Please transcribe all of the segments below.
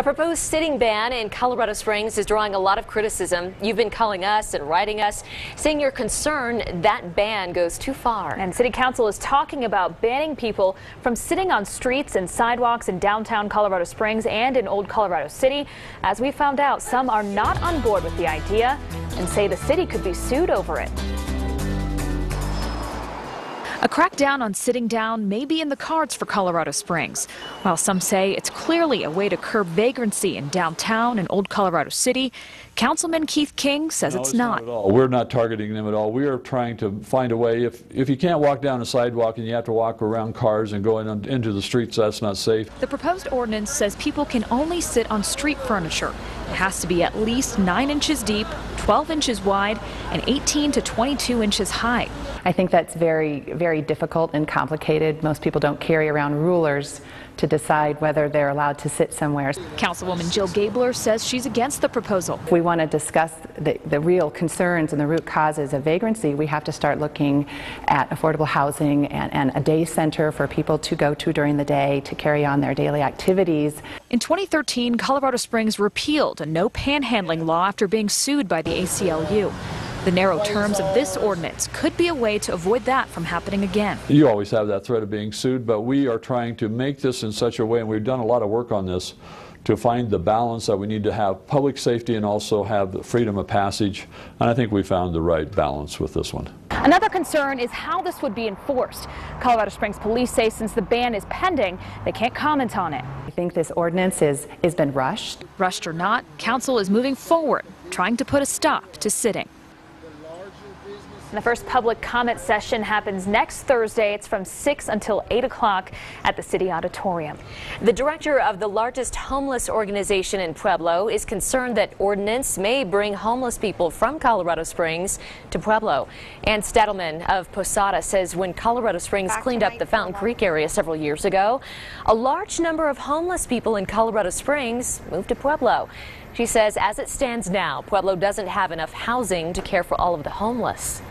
A proposed sitting ban in Colorado Springs is drawing a lot of criticism. You've been calling us and writing us, saying you're concerned that ban goes too far. And City Council is talking about banning people from sitting on streets and sidewalks in downtown Colorado Springs and in Old Colorado City. As we found out, some are not on board with the idea and say the city could be sued over it. A crackdown on sitting down may be in the cards for Colorado Springs. While some say it's clearly a way to curb vagrancy in downtown and Old Colorado City, Councilman Keith King says it's not. Not at all. We're not targeting them at all. We are trying to find a way. If you can't walk down a sidewalk and you have to walk around cars and go into the streets, that's not safe. The proposed ordinance says people can only sit on street furniture. It has to be at least 9 inches deep, 12 inches wide, and 18 to 22 inches high. I think that's very, very difficult and complicated. Most people don't carry around rulers to decide whether they're allowed to sit somewhere. Councilwoman Jill Gabler says she's against the proposal. If we want to discuss the real concerns and the root causes of vagrancy, we have to start looking at affordable housing and a day center for people to go to during the day to carry on their daily activities. In 2013, Colorado Springs repealed a no panhandling law after being sued by the ACLU. The narrow terms of this ordinance could be a way to avoid that from happening again. You always have that threat of being sued, but we are trying to make this in such a way, and we've done a lot of work on this, to find the balance that we need to have public safety and also have the freedom of passage. And I think we found the right balance with this one. Another concern is how this would be enforced. Colorado Springs police say since the ban is pending, they can't comment on it. I think this ordinance has been rushed. Rushed or not, council is moving forward, trying to put a stop to sitting. The first public comment session happens next Thursday. It's from 6 until 8 o'clock at the City Auditorium. The director of the largest homeless organization in Pueblo is concerned that ordinance may bring homeless people from Colorado Springs to Pueblo. Ann Stadelman of Posada says when Colorado Springs cleaned up the Fountain Creek area several years ago, a large number of homeless people in Colorado Springs moved to Pueblo. She says as it stands now, Pueblo doesn't have enough housing to care for all of the homeless.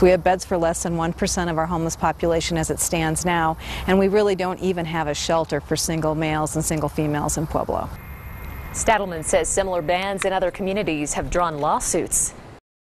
We have beds for less than 1% of our homeless population as it stands now, and we really don't even have a shelter for single males and single females in Pueblo. Stadelman says similar bans in other communities have drawn lawsuits.